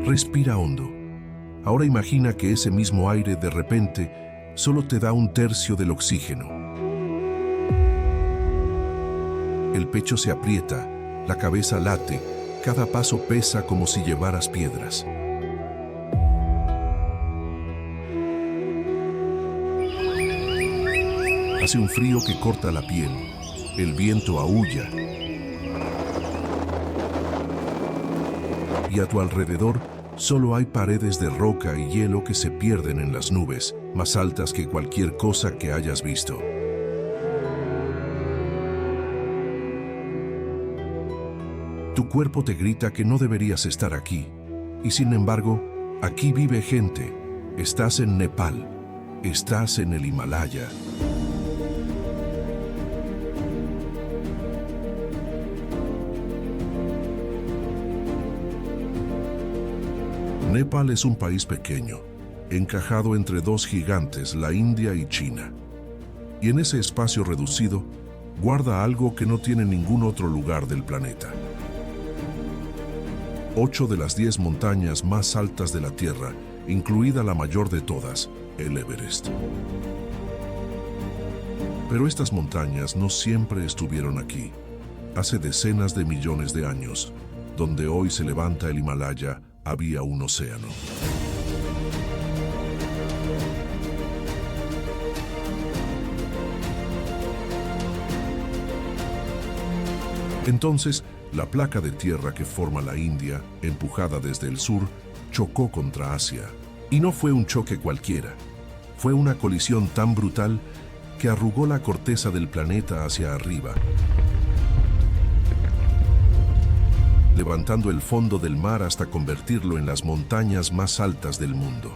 Respira hondo. Ahora imagina que ese mismo aire de repente solo te da un tercio del oxígeno. El pecho se aprieta, la cabeza late, cada paso pesa como si llevaras piedras. Hace un frío que corta la piel, el viento aúlla. Y a tu alrededor solo hay paredes de roca y hielo que se pierden en las nubes, más altas que cualquier cosa que hayas visto. Tu cuerpo te grita que no deberías estar aquí, y sin embargo, aquí vive gente. Estás en Nepal, estás en el Himalaya. Nepal es un país pequeño, encajado entre dos gigantes, la India y China. Y en ese espacio reducido, guarda algo que no tiene ningún otro lugar del planeta. 8 de las 10 montañas más altas de la Tierra, incluida la mayor de todas, el Everest. Pero estas montañas no siempre estuvieron aquí. Hace decenas de millones de años, donde hoy se levanta el Himalaya, había un océano. Entonces, la placa de tierra que forma la India, empujada desde el sur, chocó contra Asia. Y no fue un choque cualquiera. Fue una colisión tan brutal que arrugó la corteza del planeta hacia arriba, levantando el fondo del mar hasta convertirlo en las montañas más altas del mundo.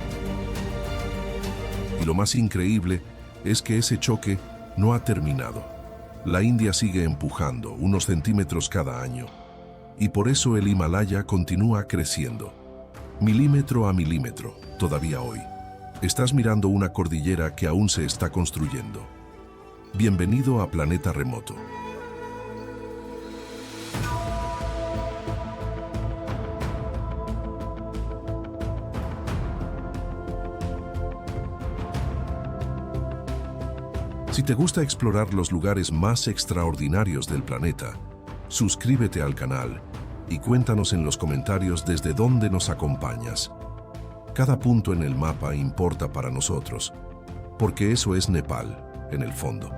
Y lo más increíble es que ese choque no ha terminado. La India sigue empujando unos centímetros cada año, y por eso el Himalaya continúa creciendo, milímetro a milímetro, todavía hoy. Estás mirando una cordillera que aún se está construyendo. Bienvenido a Planeta Remoto. Si te gusta explorar los lugares más extraordinarios del planeta, suscríbete al canal y cuéntanos en los comentarios desde dónde nos acompañas. Cada punto en el mapa importa para nosotros, porque eso es Nepal, en el fondo.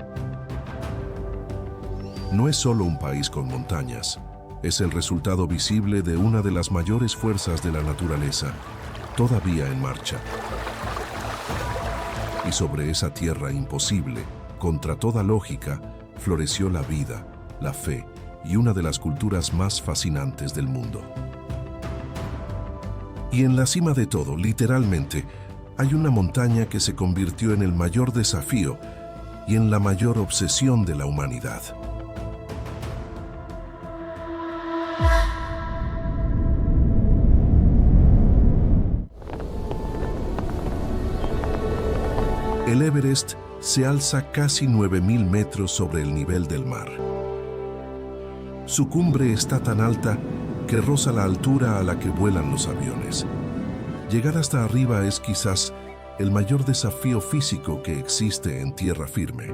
No es solo un país con montañas, es el resultado visible de una de las mayores fuerzas de la naturaleza, todavía en marcha. Y sobre esa tierra imposible, contra toda lógica, floreció la vida, la fe y una de las culturas más fascinantes del mundo. Y en la cima de todo, literalmente, hay una montaña que se convirtió en el mayor desafío y en la mayor obsesión de la humanidad. El Everest se alza casi 9.000 metros sobre el nivel del mar. Su cumbre está tan alta que roza la altura a la que vuelan los aviones. Llegar hasta arriba es quizás el mayor desafío físico que existe en tierra firme.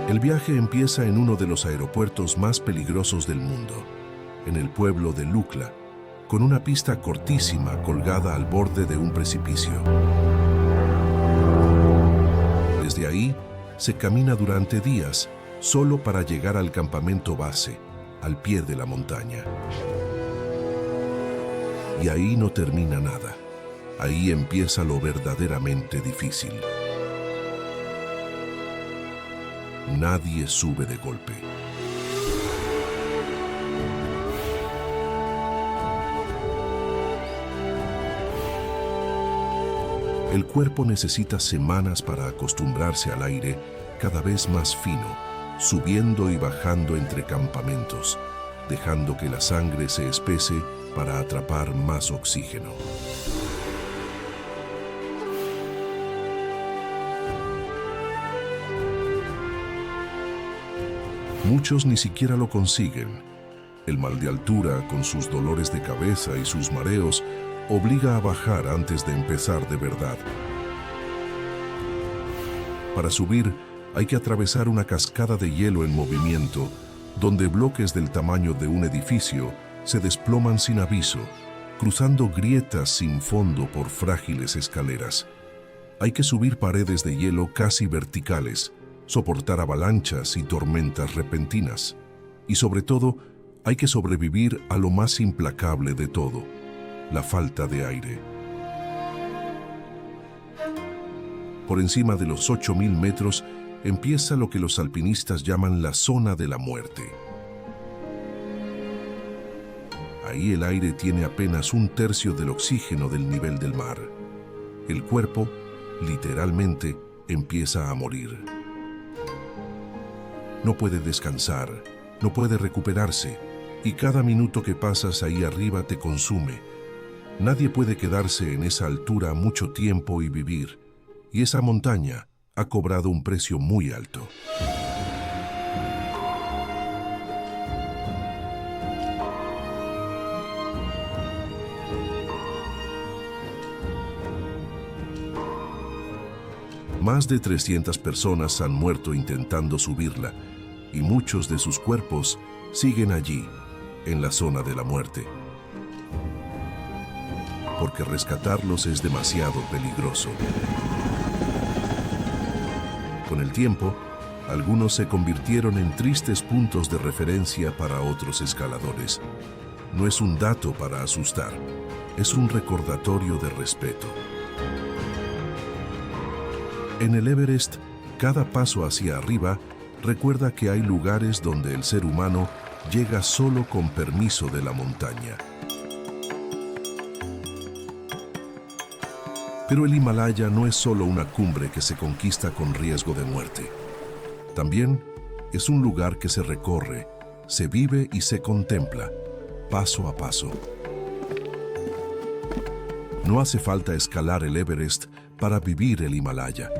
El viaje empieza en uno de los aeropuertos más peligrosos del mundo, en el pueblo de Lukla, con una pista cortísima colgada al borde de un precipicio. Desde ahí, se camina durante días, solo para llegar al campamento base, al pie de la montaña. Y ahí no termina nada. Ahí empieza lo verdaderamente difícil. Nadie sube de golpe. El cuerpo necesita semanas para acostumbrarse al aire cada vez más fino, subiendo y bajando entre campamentos, dejando que la sangre se espese para atrapar más oxígeno. Muchos ni siquiera lo consiguen. El mal de altura, con sus dolores de cabeza y sus mareos, obliga a bajar antes de empezar de verdad. Para subir, hay que atravesar una cascada de hielo en movimiento, donde bloques del tamaño de un edificio se desploman sin aviso, cruzando grietas sin fondo por frágiles escaleras. Hay que subir paredes de hielo casi verticales, soportar avalanchas y tormentas repentinas. Y sobre todo, hay que sobrevivir a lo más implacable de todo, la falta de aire. Por encima de los 8.000 metros empieza lo que los alpinistas llaman la zona de la muerte. Ahí el aire tiene apenas un tercio del oxígeno del nivel del mar. El cuerpo, literalmente, empieza a morir. No puede descansar, no puede recuperarse, y cada minuto que pasas ahí arriba te consume. Nadie puede quedarse en esa altura mucho tiempo y vivir, y esa montaña ha cobrado un precio muy alto. Más de 300 personas han muerto intentando subirla, y muchos de sus cuerpos siguen allí, en la zona de la muerte. Porque rescatarlos es demasiado peligroso. Con el tiempo, algunos se convirtieron en tristes puntos de referencia para otros escaladores. No es un dato para asustar, es un recordatorio de respeto. En el Everest, cada paso hacia arriba recuerda que hay lugares donde el ser humano llega solo con permiso de la montaña. Pero el Himalaya no es solo una cumbre que se conquista con riesgo de muerte. También es un lugar que se recorre, se vive y se contempla, paso a paso. No hace falta escalar el Everest para vivir el Himalaya.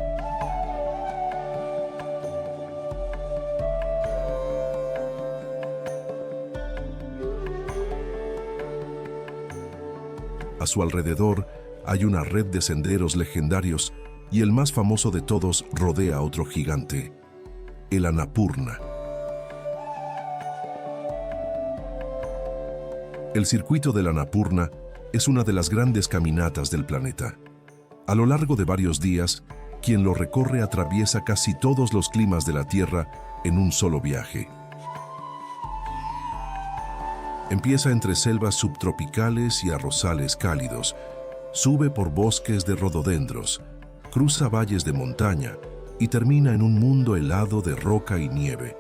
A su alrededor hay una red de senderos legendarios y el más famoso de todos rodea a otro gigante, el Annapurna. El circuito del Annapurna es una de las grandes caminatas del planeta. A lo largo de varios días, quien lo recorre atraviesa casi todos los climas de la Tierra en un solo viaje. Empieza entre selvas subtropicales y arrozales cálidos, sube por bosques de rododendros, cruza valles de montaña y termina en un mundo helado de roca y nieve,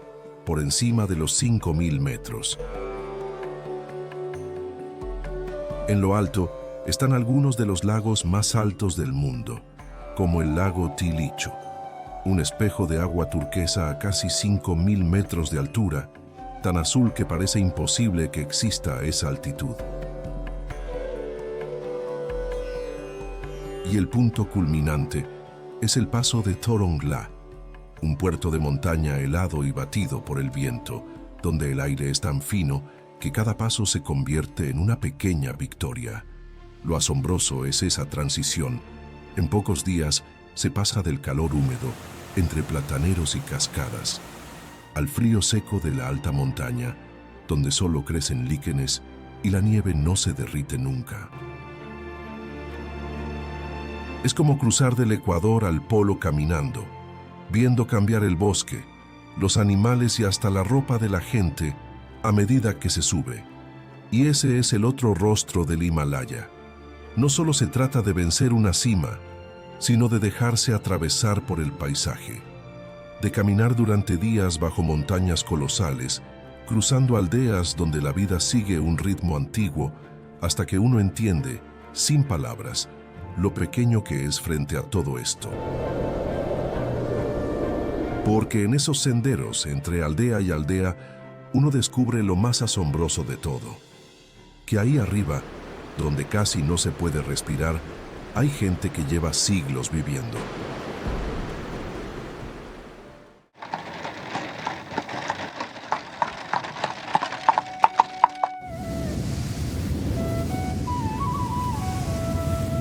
por encima de los 5.000 metros. En lo alto están algunos de los lagos más altos del mundo, como el lago Tilicho, un espejo de agua turquesa a casi 5.000 metros de altura, tan azul que parece imposible que exista a esa altitud. Y el punto culminante es el paso de Thorongla, un puerto de montaña helado y batido por el viento, donde el aire es tan fino que cada paso se convierte en una pequeña victoria. Lo asombroso es esa transición. En pocos días se pasa del calor húmedo, entre plataneros y cascadas, al frío seco de la alta montaña, donde solo crecen líquenes y la nieve no se derrite nunca. Es como cruzar del Ecuador al Polo caminando, viendo cambiar el bosque, los animales y hasta la ropa de la gente a medida que se sube. Y ese es el otro rostro del Himalaya. No solo se trata de vencer una cima, sino de dejarse atravesar por el paisaje, de caminar durante días bajo montañas colosales, cruzando aldeas donde la vida sigue un ritmo antiguo, hasta que uno entiende, sin palabras, lo pequeño que es frente a todo esto. Porque en esos senderos, entre aldea y aldea, uno descubre lo más asombroso de todo, que ahí arriba, donde casi no se puede respirar, hay gente que lleva siglos viviendo.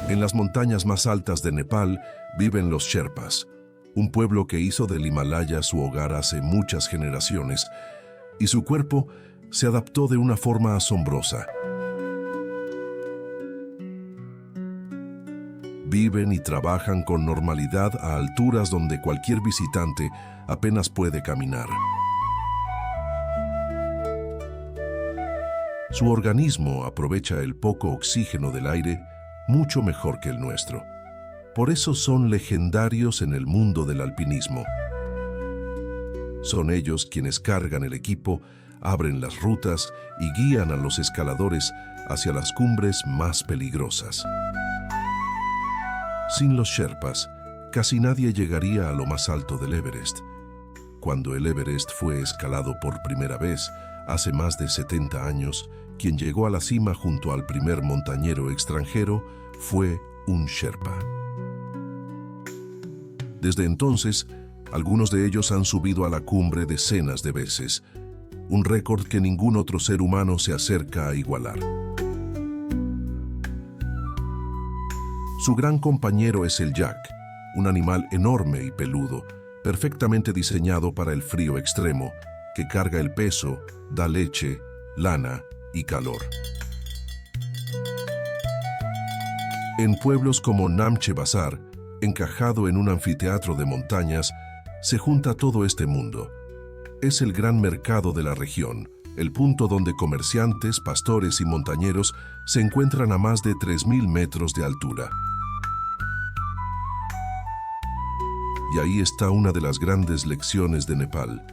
En las montañas más altas de Nepal viven los Sherpas, un pueblo que hizo del Himalaya su hogar hace muchas generaciones, y su cuerpo se adaptó de una forma asombrosa. Viven y trabajan con normalidad a alturas donde cualquier visitante apenas puede caminar. Su organismo aprovecha el poco oxígeno del aire mucho mejor que el nuestro. Por eso son legendarios en el mundo del alpinismo. Son ellos quienes cargan el equipo, abren las rutas y guían a los escaladores hacia las cumbres más peligrosas. Sin los Sherpas, casi nadie llegaría a lo más alto del Everest. Cuando el Everest fue escalado por primera vez, hace más de 70 años, quien llegó a la cima junto al primer montañero extranjero fue un Sherpa. Desde entonces, algunos de ellos han subido a la cumbre decenas de veces, un récord que ningún otro ser humano se acerca a igualar. Su gran compañero es el yak, un animal enorme y peludo, perfectamente diseñado para el frío extremo, que carga el peso, da leche, lana y calor. En pueblos como Namche Bazaar, encajado en un anfiteatro de montañas, se junta todo este mundo. Es el gran mercado de la región, el punto donde comerciantes, pastores y montañeros se encuentran a más de 3.000 metros de altura. Y ahí está una de las grandes lecciones de Nepal.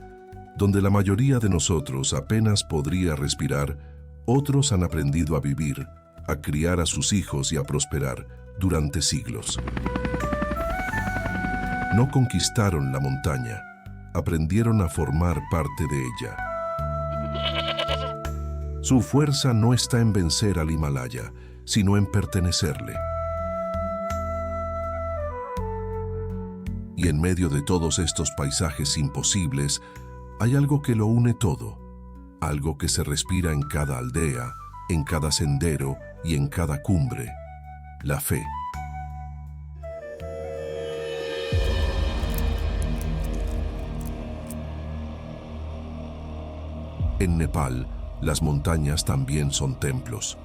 Donde la mayoría de nosotros apenas podría respirar, otros han aprendido a vivir, a criar a sus hijos y a prosperar durante siglos. No conquistaron la montaña, aprendieron a formar parte de ella. Su fuerza no está en vencer al Himalaya, sino en pertenecerle. Y en medio de todos estos paisajes imposibles, hay algo que lo une todo, algo que se respira en cada aldea, en cada sendero y en cada cumbre: la fe. En Nepal, las montañas también son templos,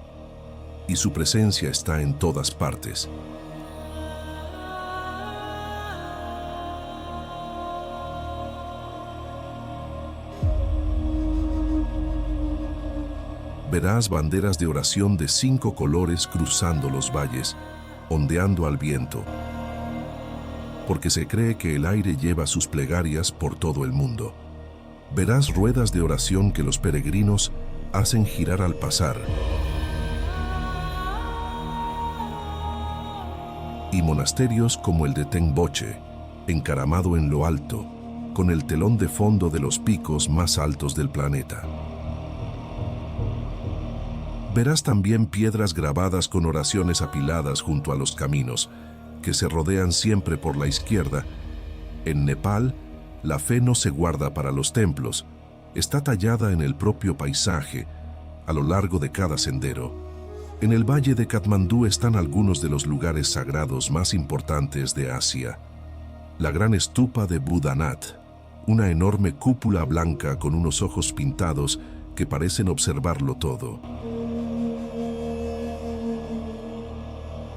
y su presencia está en todas partes. Verás banderas de oración de 5 colores cruzando los valles, ondeando al viento, porque se cree que el aire lleva sus plegarias por todo el mundo. Verás ruedas de oración que los peregrinos hacen girar al pasar, y monasterios como el de Tengboche, encaramado en lo alto, con el telón de fondo de los picos más altos del planeta. Verás también piedras grabadas con oraciones apiladas junto a los caminos, que se rodean siempre por la izquierda. En Nepal, la fe no se guarda para los templos, está tallada en el propio paisaje, a lo largo de cada sendero. En el valle de Katmandú están algunos de los lugares sagrados más importantes de Asia. La gran estupa de Buddhanath, una enorme cúpula blanca con unos ojos pintados que parecen observarlo todo.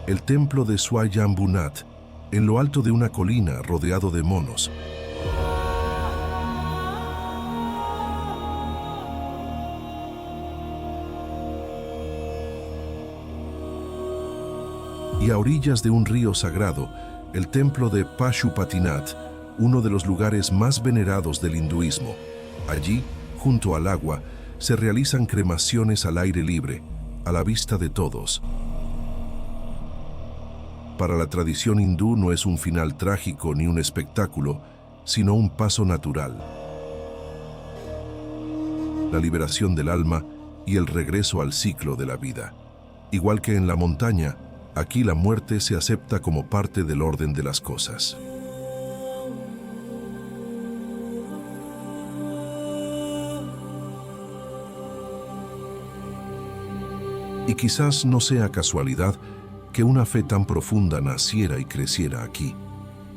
El templo de Swayambhunath, en lo alto de una colina rodeado de monos. Y a orillas de un río sagrado, el templo de Pashupatinath, uno de los lugares más venerados del hinduismo. Allí, junto al agua, se realizan cremaciones al aire libre, a la vista de todos. Para la tradición hindú no es un final trágico ni un espectáculo, sino un paso natural. La liberación del alma y el regreso al ciclo de la vida. Igual que en la montaña, aquí la muerte se acepta como parte del orden de las cosas. Y quizás no sea casualidad que una fe tan profunda naciera y creciera aquí,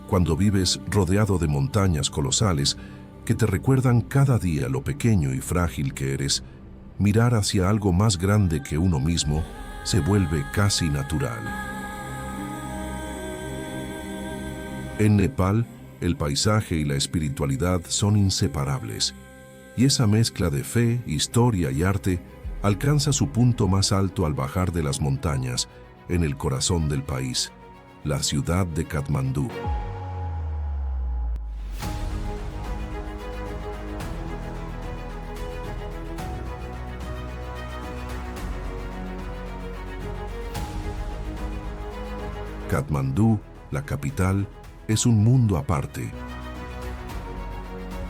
cuando vives rodeado de montañas colosales que te recuerdan cada día lo pequeño y frágil que eres. Mirar hacia algo más grande que uno mismo se vuelve casi natural. En Nepal, el paisaje y la espiritualidad son inseparables, y esa mezcla de fe, historia y arte alcanza su punto más alto al bajar de las montañas en el corazón del país, la ciudad de Katmandú. Katmandú, la capital, es un mundo aparte.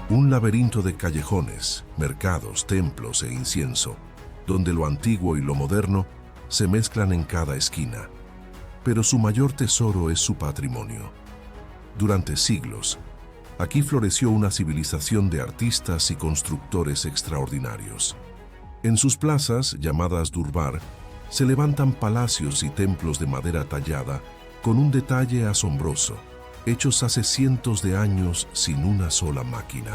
Un laberinto de callejones, mercados, templos e incienso, donde lo antiguo y lo moderno se mezclan en cada esquina. Pero su mayor tesoro es su patrimonio. Durante siglos, aquí floreció una civilización de artistas y constructores extraordinarios. En sus plazas, llamadas Durbar, se levantan palacios y templos de madera tallada con un detalle asombroso, hechos hace cientos de años sin una sola máquina.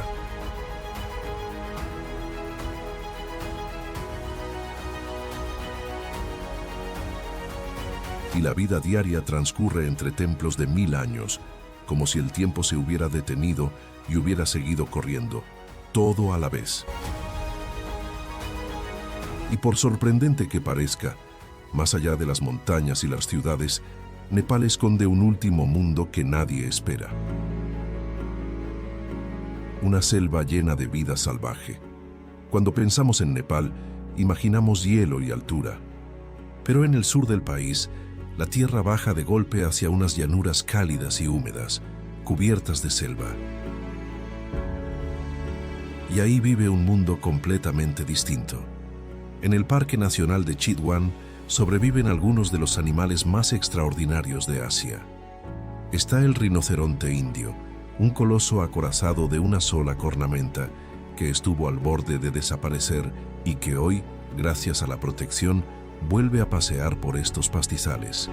Y la vida diaria transcurre entre templos de 1000 años, como si el tiempo se hubiera detenido y hubiera seguido corriendo, todo a la vez. Y por sorprendente que parezca, más allá de las montañas y las ciudades, Nepal esconde un último mundo que nadie espera. Una selva llena de vida salvaje. Cuando pensamos en Nepal, imaginamos hielo y altura. Pero en el sur del país, la tierra baja de golpe hacia unas llanuras cálidas y húmedas, cubiertas de selva. Y ahí vive un mundo completamente distinto. En el Parque Nacional de Chitwan sobreviven algunos de los animales más extraordinarios de Asia. Está el rinoceronte indio, un coloso acorazado de una sola cornamenta que estuvo al borde de desaparecer y que hoy, gracias a la protección, vuelve a pasear por estos pastizales.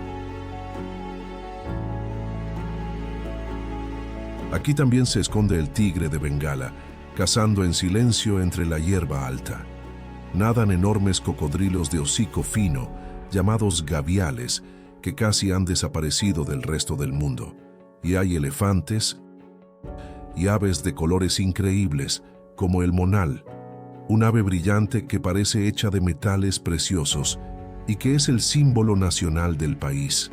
Aquí también se esconde el tigre de Bengala, cazando en silencio entre la hierba alta. Nadan enormes cocodrilos de hocico fino, llamados gaviales, que casi han desaparecido del resto del mundo. Y hay elefantes y aves de colores increíbles, como el monal, un ave brillante que parece hecha de metales preciosos y que es el símbolo nacional del país.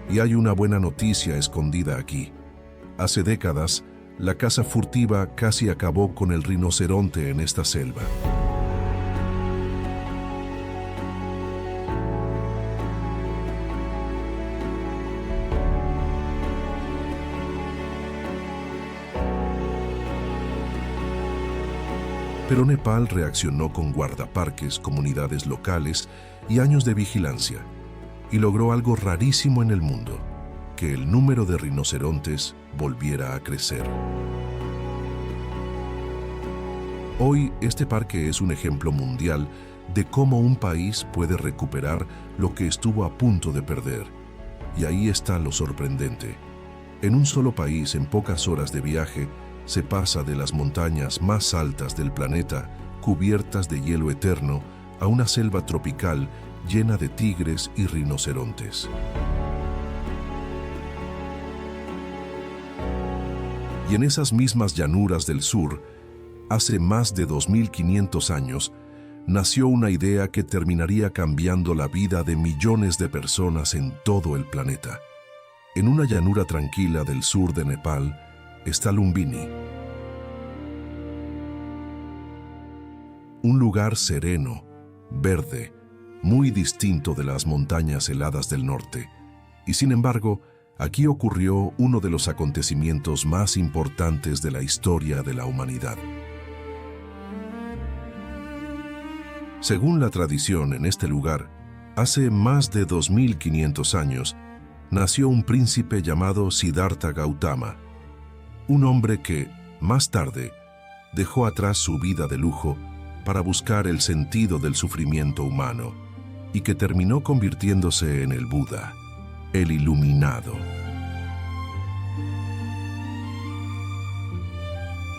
Y hay una buena noticia escondida aquí. Hace décadas, la caza furtiva casi acabó con el rinoceronte en esta selva. Pero Nepal reaccionó con guardaparques, comunidades locales y años de vigilancia, y logró algo rarísimo en el mundo, que el número de rinocerontes volviera a crecer. Hoy, este parque es un ejemplo mundial de cómo un país puede recuperar lo que estuvo a punto de perder. Y ahí está lo sorprendente. En un solo país, en pocas horas de viaje, se pasa de las montañas más altas del planeta, cubiertas de hielo eterno, a una selva tropical llena de tigres y rinocerontes. Y en esas mismas llanuras del sur, hace más de 2500 años, nació una idea que terminaría cambiando la vida de millones de personas en todo el planeta. En una llanura tranquila del sur de Nepal está Lumbini. Un lugar sereno, verde, muy distinto de las montañas heladas del norte. Y sin embargo, aquí ocurrió uno de los acontecimientos más importantes de la historia de la humanidad. Según la tradición, en este lugar, hace más de 2500 años, nació un príncipe llamado Siddhartha Gautama, un hombre que, más tarde, dejó atrás su vida de lujo para buscar el sentido del sufrimiento humano y que terminó convirtiéndose en el Buda, el iluminado.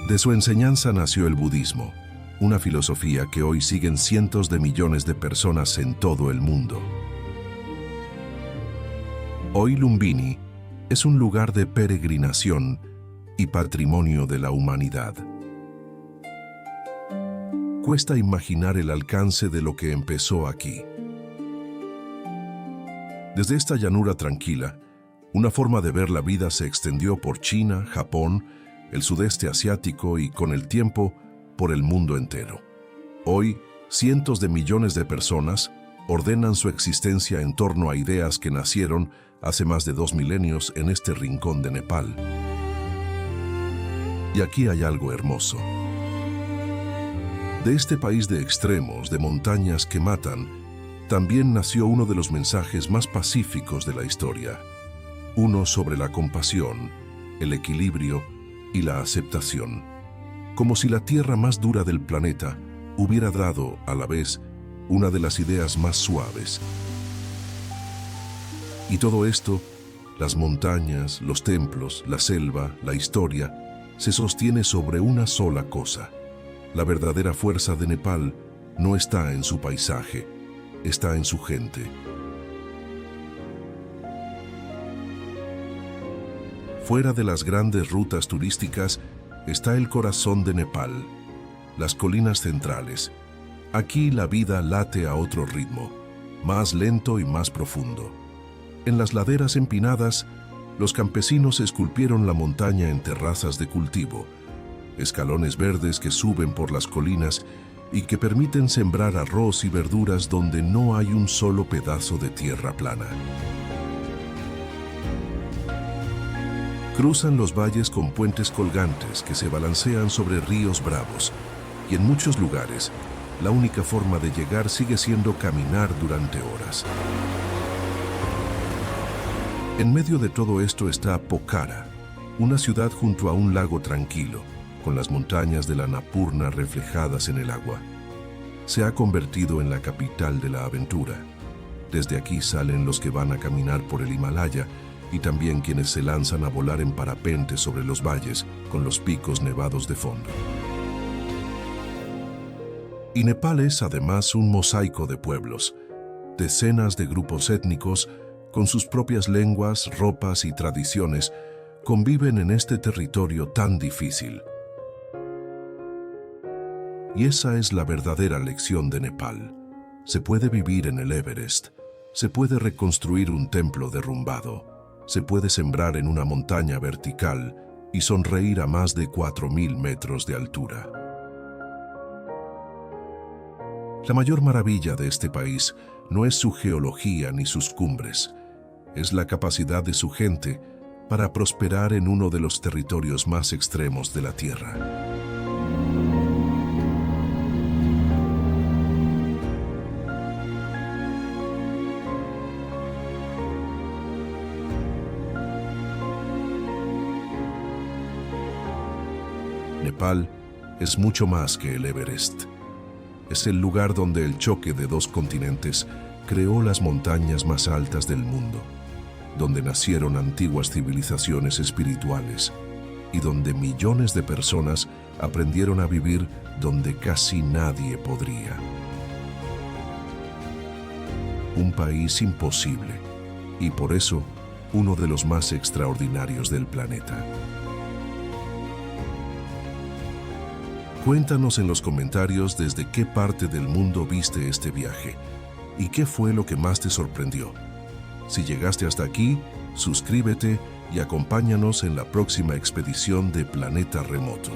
De su enseñanza nació el budismo, una filosofía que hoy siguen cientos de millones de personas en todo el mundo. Hoy Lumbini es un lugar de peregrinación y patrimonio de la humanidad. Cuesta imaginar el alcance de lo que empezó aquí. Desde esta llanura tranquila, una forma de ver la vida se extendió por China, Japón, el sudeste asiático y, con el tiempo, por el mundo entero. Hoy, cientos de millones de personas ordenan su existencia en torno a ideas que nacieron hace más de 2 milenios en este rincón de Nepal. Y aquí hay algo hermoso. De este país de extremos, de montañas que matan, también nació uno de los mensajes más pacíficos de la historia. Uno sobre la compasión, el equilibrio y la aceptación. Como si la tierra más dura del planeta hubiera dado, a la vez, una de las ideas más suaves. Y todo esto, las montañas, los templos, la selva, la historia, se sostiene sobre una sola cosa. La verdadera fuerza de Nepal no está en su paisaje, está en su gente. Fuera de las grandes rutas turísticas está el corazón de Nepal, las colinas centrales. Aquí la vida late a otro ritmo, más lento y más profundo. En las laderas empinadas, los campesinos esculpieron la montaña en terrazas de cultivo, escalones verdes que suben por las colinas y que permiten sembrar arroz y verduras donde no hay un solo pedazo de tierra plana. Cruzan los valles con puentes colgantes que se balancean sobre ríos bravos, y en muchos lugares, la única forma de llegar sigue siendo caminar durante horas. En medio de todo esto está Pokhara, una ciudad junto a un lago tranquilo, con las montañas de la Annapurna reflejadas en el agua. Se ha convertido en la capital de la aventura. Desde aquí salen los que van a caminar por el Himalaya y también quienes se lanzan a volar en parapente sobre los valles con los picos nevados de fondo. Y Nepal es además un mosaico de pueblos, decenas de grupos étnicos con sus propias lenguas, ropas y tradiciones, conviven en este territorio tan difícil. Y esa es la verdadera lección de Nepal. Se puede vivir en el Everest, se puede reconstruir un templo derrumbado, se puede sembrar en una montaña vertical y sonreír a más de 4.000 metros de altura. La mayor maravilla de este país no es su geología ni sus cumbres, es la capacidad de su gente para prosperar en uno de los territorios más extremos de la Tierra. Nepal es mucho más que el Everest. Es el lugar donde el choque de 2 continentes creó las montañas más altas del mundo, donde nacieron antiguas civilizaciones espirituales y donde millones de personas aprendieron a vivir donde casi nadie podría. Un país imposible y por eso uno de los más extraordinarios del planeta. Cuéntanos en los comentarios desde qué parte del mundo viste este viaje y qué fue lo que más te sorprendió. Si llegaste hasta aquí, suscríbete y acompáñanos en la próxima expedición de Planeta Remoto.